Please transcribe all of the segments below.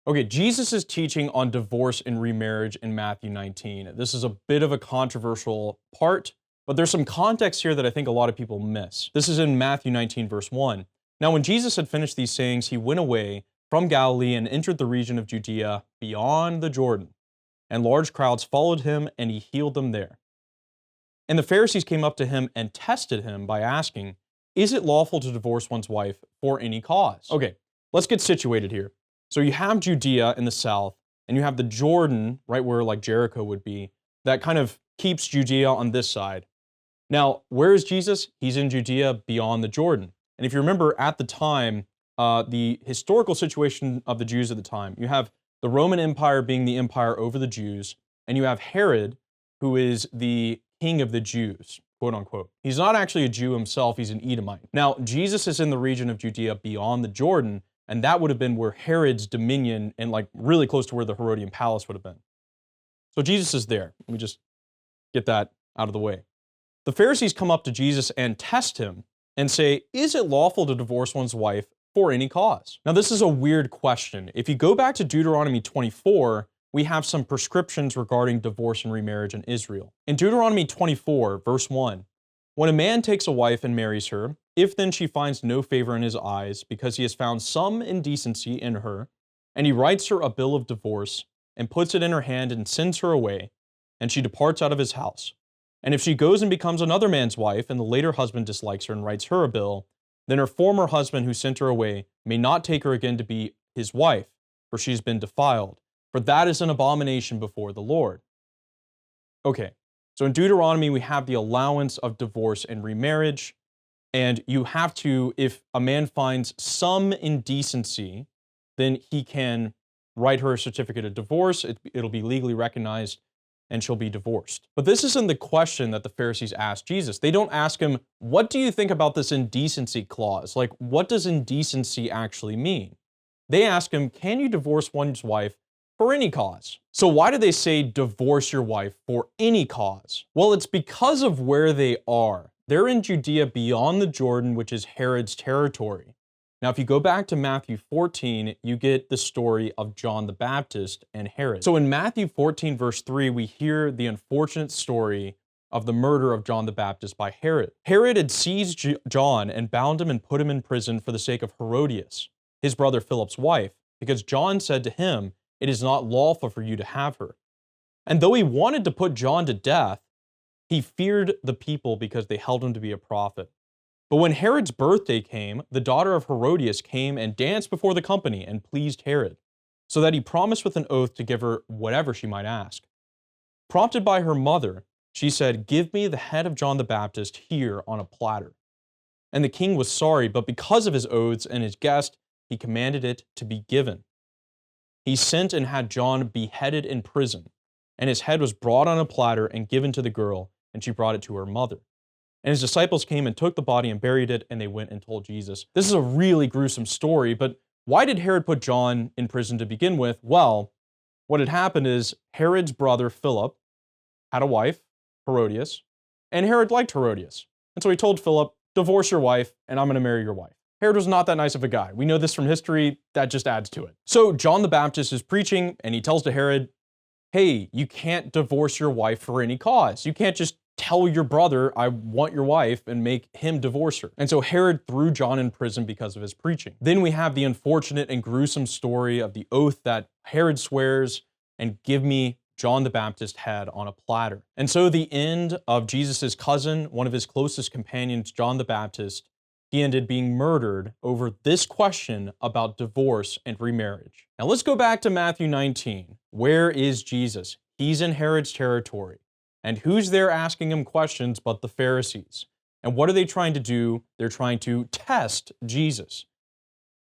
Okay, Jesus is teaching on divorce and remarriage in Matthew 19. This is a bit of a controversial part, but there's some context here that I think a lot of people miss. This is in Matthew 19, verse 1. Now, when Jesus had finished these sayings, he went away from Galilee and entered the region of Judea beyond the Jordan. And large crowds followed him, and he healed them there. And the Pharisees came up to him and tested him by asking, "Is it lawful to divorce one's wife for any cause?" Okay, let's get situated here. So you have Judea in the south, and you have the Jordan, right where like Jericho would be, that kind of keeps Judea on this side. Now, where is Jesus? He's in Judea beyond the Jordan. And if you remember at the time, the historical situation of the Jews at the time, you have the Roman Empire being the empire over the Jews, and you have Herod, who is the king of the Jews, quote unquote. He's not actually a Jew himself, he's an Edomite. Now, Jesus is in the region of Judea beyond the Jordan, and that would have been where Herod's dominion and like really close to where the Herodian palace would have been. So Jesus is there. Let me just get that out of the way. The Pharisees come up to Jesus and test him and say, "Is it lawful to divorce one's wife for any cause?" Now, this is a weird question. If you go back to Deuteronomy 24, we have some prescriptions regarding divorce and remarriage in Israel. In Deuteronomy 24, verse 1, when a man takes a wife and marries her, if then she finds no favor in his eyes, because he has found some indecency in her, and he writes her a bill of divorce, and puts it in her hand and sends her away, and she departs out of his house. And if she goes and becomes another man's wife, and the later husband dislikes her and writes her a bill, then her former husband who sent her away may not take her again to be his wife, for she's been defiled. For that is an abomination before the Lord. Okay, so in Deuteronomy, we have the allowance of divorce and remarriage. And you have to, if a man finds some indecency, then he can write her a certificate of divorce. It'll be legally recognized, and she'll be divorced. But this isn't the question that the Pharisees asked Jesus. They don't ask him, "What do you think about this indecency clause? Like, what does indecency actually mean?" They ask him, "Can you divorce one's wife for any cause?" So why do they say divorce your wife for any cause? Well, it's because of where they are. They're in Judea beyond the Jordan, which is Herod's territory. Now, if you go back to Matthew 14, you get the story of John the Baptist and Herod. So in Matthew 14, verse 3, we hear the unfortunate story of the murder of John the Baptist by Herod. Herod had seized John and bound him and put him in prison for the sake of Herodias, his brother Philip's wife, because John said to him, "It is not lawful for you to have her." And though he wanted to put John to death, he feared the people because they held him to be a prophet. But when Herod's birthday came, the daughter of Herodias came and danced before the company and pleased Herod, so that he promised with an oath to give her whatever she might ask. Prompted by her mother, she said, "Give me the head of John the Baptist here on a platter." And the king was sorry, but because of his oaths and his guest, he commanded it to be given. He sent and had John beheaded in prison, and his head was brought on a platter and given to the girl, and she brought it to her mother. And his disciples came and took the body and buried it, and they went and told Jesus. This is a really gruesome story, but why did Herod put John in prison to begin with? Well, what had happened is Herod's brother Philip had a wife, Herodias, and Herod liked Herodias. And so he told Philip, "Divorce your wife, and I'm going to marry your wife." Herod was not that nice of a guy. We know this from history. That just adds to it. So John the Baptist is preaching, and he tells to Herod, "Hey, you can't divorce your wife for any cause. You can't just tell your brother, 'I want your wife,' and make him divorce her." And so Herod threw John in prison because of his preaching. Then we have the unfortunate and gruesome story of the oath that Herod swears, "And give me John the Baptist's head on a platter." And so the end of Jesus' cousin, one of his closest companions, John the Baptist, he ended being murdered over this question about divorce and remarriage. Now let's go back to Matthew 19. Where is Jesus? He's in Herod's territory. And who's there asking him questions but the Pharisees? And what are they trying to do? They're trying to test Jesus.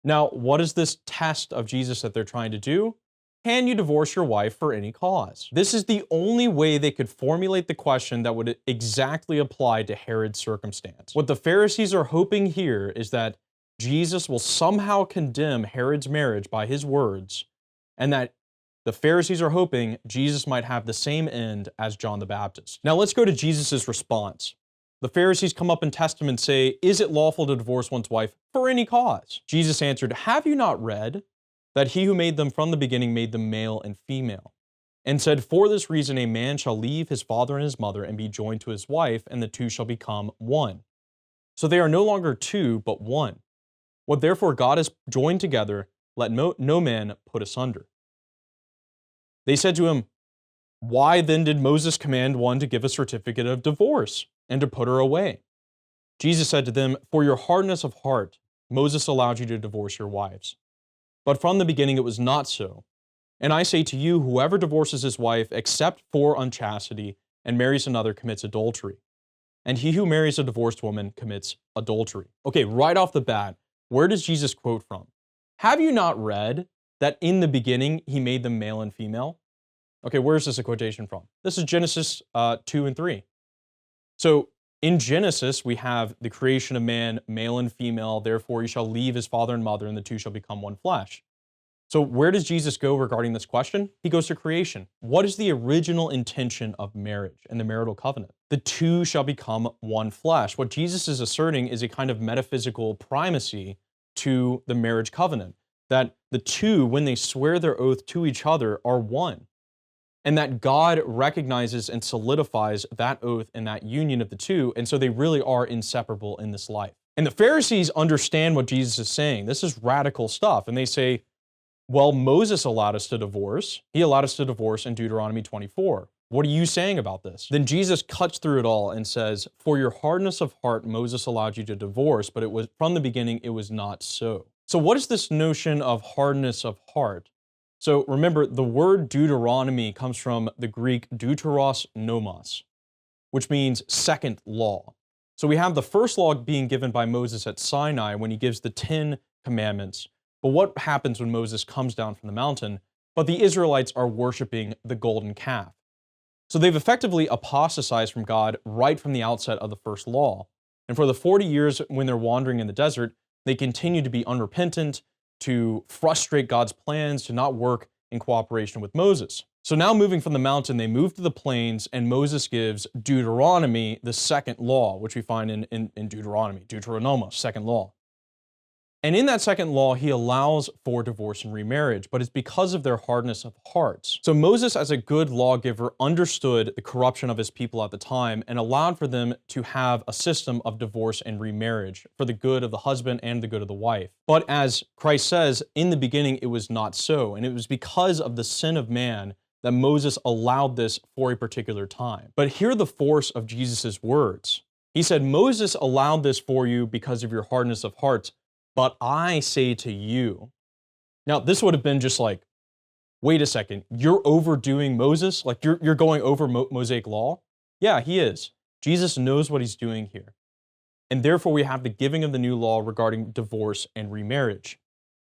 Now, what is this test of Jesus that they're trying to do? Can you divorce your wife for any cause? This is the only way they could formulate the question that would exactly apply to Herod's circumstance. What the Pharisees are hoping here is that Jesus will somehow condemn Herod's marriage by his words, and that the Pharisees are hoping Jesus might have the same end as John the Baptist. Now let's go to Jesus' response. The Pharisees come up and test him and say, "Is it lawful to divorce one's wife for any cause?" Jesus answered, "Have you not read that he who made them from the beginning made them male and female, and said, for this reason a man shall leave his father and his mother and be joined to his wife, and the two shall become one. So they are no longer two, but one. What therefore God has joined together, let no man put asunder. They said to him, why then did Moses command one to give a certificate of divorce and to put her away? Jesus said to them, for your hardness of heart, Moses allowed you to divorce your wives. But from the beginning it was not so. And I say to you, whoever divorces his wife except for unchastity and marries another commits adultery. And he who marries a divorced woman commits adultery. Okay, right off the bat, where does Jesus quote from? Have you not read that in the beginning he made them male and female? Okay, where's this a quotation from? This is Genesis 2 and 3. So in Genesis, we have the creation of man, male and female, therefore he shall leave his father and mother, and the two shall become one flesh. So where does Jesus go regarding this question? He goes to creation. What is the original intention of marriage and the marital covenant? The two shall become one flesh. What Jesus is asserting is a kind of metaphysical primacy to the marriage covenant, that the two, when they swear their oath to each other, are one, and that God recognizes and solidifies that oath and that union of the two, and so they really are inseparable in this life. And the Pharisees understand what Jesus is saying. This is radical stuff, and they say, well, Moses allowed us to divorce. He allowed us to divorce in Deuteronomy 24. What are you saying about this? Then Jesus cuts through it all and says, for your hardness of heart, Moses allowed you to divorce, but it was from the beginning, it was not so. So what is this notion of hardness of heart? So remember, the word Deuteronomy comes from the Greek deuteros nomos, which means second law. So we have the first law being given by Moses at Sinai when he gives the 10 commandments. But what happens when Moses comes down from the mountain? But the Israelites are worshiping the golden calf. So they've effectively apostatized from God right from the outset of the first law. And for the 40 years when they're wandering in the desert, they continue to be unrepentant, to frustrate God's plans, to not work in cooperation with Moses. So now moving from the mountain, they move to the plains, and Moses gives Deuteronomy, the second law, which we find in Deuteronomy, Deuteronomos, second law. And in that second law, he allows for divorce and remarriage, but it's because of their hardness of hearts. So Moses, as a good lawgiver, understood the corruption of his people at the time and allowed for them to have a system of divorce and remarriage for the good of the husband and the good of the wife. But as Christ says, in the beginning, it was not so. And it was because of the sin of man that Moses allowed this for a particular time. But hear the force of Jesus' words. He said, Moses allowed this for you because of your hardness of hearts, but I say to you. Now, this would have been just like, wait a second, you're overdoing Moses? Like you're going over Mosaic law? Yeah, he is. Jesus knows what he's doing here. And therefore we have the giving of the new law regarding divorce and remarriage.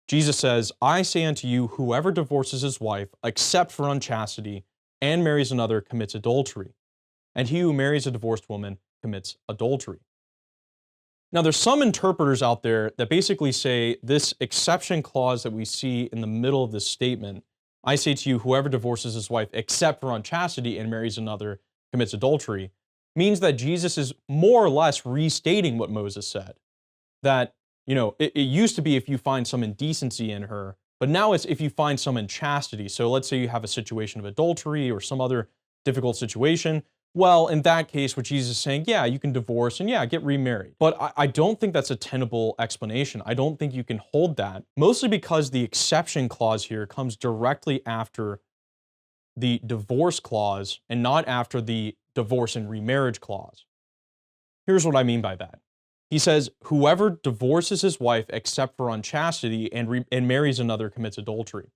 Jesus says, I say unto you, whoever divorces his wife, except for unchastity, and marries another, commits adultery. And he who marries a divorced woman commits adultery. Now, there's some interpreters out there that basically say this exception clause that we see in the middle of this statement, I say to you, whoever divorces his wife except for unchastity and marries another commits adultery, means that Jesus is more or less restating what Moses said. That, it used to be if you find some indecency in her, but now it's if you find some unchastity. So let's say you have a situation of adultery or some other difficult situation. Well, in that case, what Jesus is saying, yeah, you can divorce and yeah, get remarried. But I don't think that's a tenable explanation. I don't think you can hold that, mostly because the exception clause here comes directly after the divorce clause and not after the divorce and remarriage clause. Here's what I mean by that. He says, whoever divorces his wife except for unchastity and marries another commits adultery.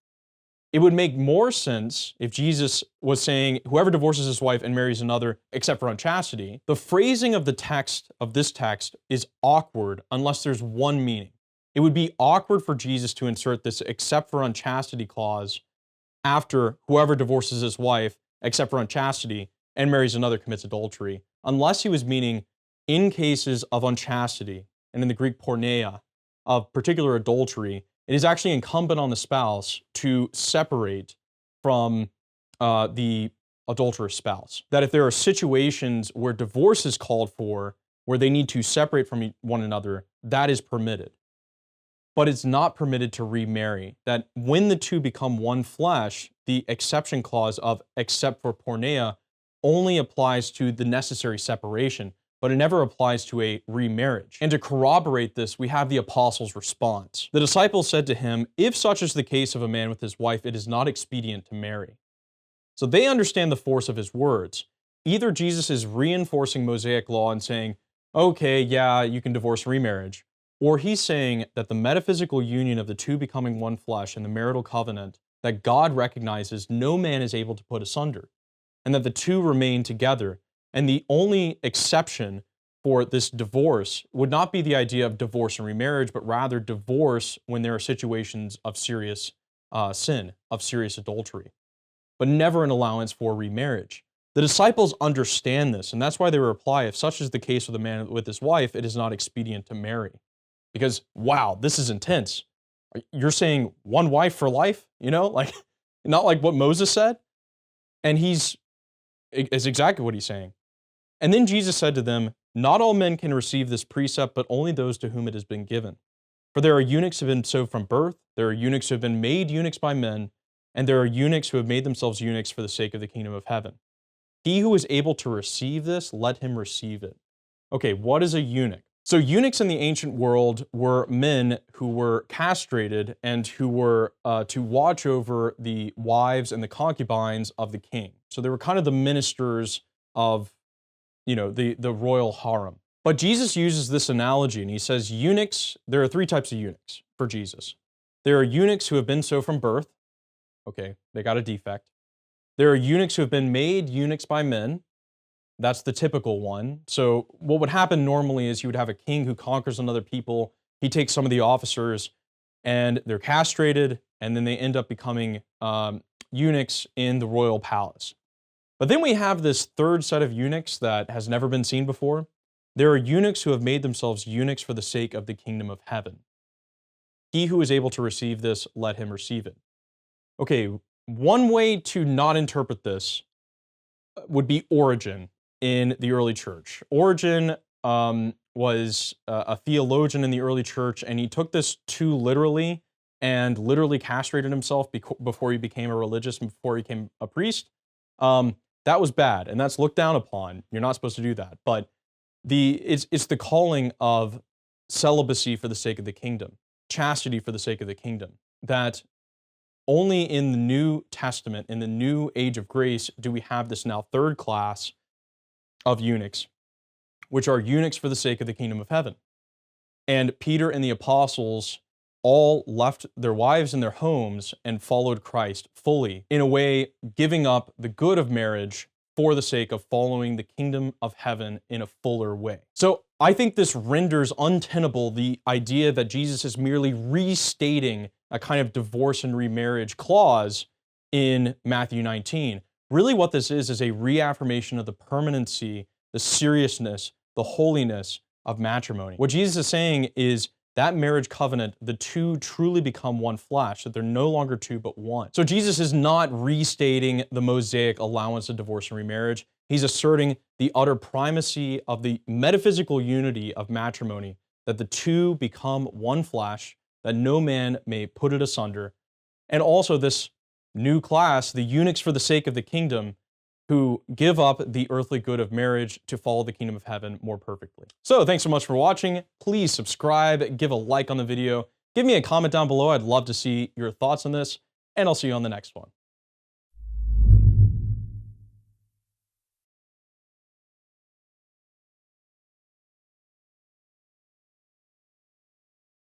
It would make more sense if Jesus was saying, whoever divorces his wife and marries another except for unchastity. The phrasing of the text, of this text, is awkward unless there's one meaning. It would be awkward for Jesus to insert this except for unchastity clause after whoever divorces his wife except for unchastity and marries another commits adultery, unless he was meaning in cases of unchastity, and in the Greek porneia, of particular adultery, it is actually incumbent on the spouse to separate from the adulterous spouse. That if there are situations where divorce is called for, where they need to separate from one another, that is permitted. but it's not permitted to remarry. That when the two become one flesh, the exception clause of except for porneia only applies to the necessary separation, but it never applies to a remarriage. And to corroborate this, we have the apostles' response. The disciples said to him, "If such is the case of a man with his wife, it is not expedient to marry." So they understand the force of his words. Either Jesus is reinforcing Mosaic law and saying, okay, yeah, you can divorce remarriage, or he's saying that the metaphysical union of the two becoming one flesh and the marital covenant that God recognizes no man is able to put asunder, and that the two remain together. And the only exception for this divorce would not be the idea of divorce and remarriage, but rather divorce when there are situations of serious sin, of serious adultery, but never an allowance for remarriage. The disciples understand this, and that's why they reply, if such is the case with a man with his wife, it is not expedient to marry. Because, wow, this is intense. You're saying one wife for life? You know, like, not like what Moses said? And it's exactly what he's saying. And then Jesus said to them, not all men can receive this precept, but only those to whom it has been given. For there are eunuchs who have been so from birth, there are eunuchs who have been made eunuchs by men, and there are eunuchs who have made themselves eunuchs for the sake of the kingdom of heaven. He who is able to receive this, let him receive it. Okay, what is a eunuch? So eunuchs in the ancient world were men who were castrated and who were to watch over the wives and the concubines of the king. So they were kind of the ministers of, the royal harem. But Jesus uses this analogy and he says eunuchs, there are three types of eunuchs for Jesus. There are eunuchs who have been so from birth. Okay, they got a defect. There are eunuchs who have been made eunuchs by men. That's the typical one. So what would happen normally is you would have a king who conquers another people. He takes some of the officers and they're castrated, and then they end up becoming eunuchs in the royal palace. But then we have this third set of eunuchs that has never been seen before. There are eunuchs who have made themselves eunuchs for the sake of the kingdom of heaven. He who is able to receive this, let him receive it. Okay, one way to not interpret this would be Origen in the early church. Origen was a theologian in the early church, and he took this too literally and literally castrated himself before he became a religious and before he became a priest. That was bad, and that's looked down upon. You're not supposed to do that. But it's the calling of celibacy for the sake of the kingdom, chastity for the sake of the kingdom, that only in the New Testament, in the new age of grace, do we have this now third class of eunuchs, which are eunuchs for the sake of the kingdom of heaven. And Peter and the apostles all left their wives and their homes and followed Christ fully, in a way giving up the good of marriage for the sake of following the kingdom of heaven in a fuller way. So I think this renders untenable the idea that Jesus is merely restating a kind of divorce and remarriage clause in Matthew 19. Really what this is a reaffirmation of the permanency, the seriousness, the holiness of matrimony. What Jesus is saying is that marriage covenant, the two truly become one flesh, that they're no longer two but one. So Jesus is not restating the Mosaic allowance of divorce and remarriage. He's asserting the utter primacy of the metaphysical unity of matrimony, that the two become one flesh, that no man may put it asunder. And also this new class, the eunuchs for the sake of the kingdom, who give up the earthly good of marriage to follow the kingdom of heaven more perfectly. So thanks so much for watching. Please subscribe, give a like on the video, give me a comment down below. I'd love to see your thoughts on this, and I'll see you on the next one.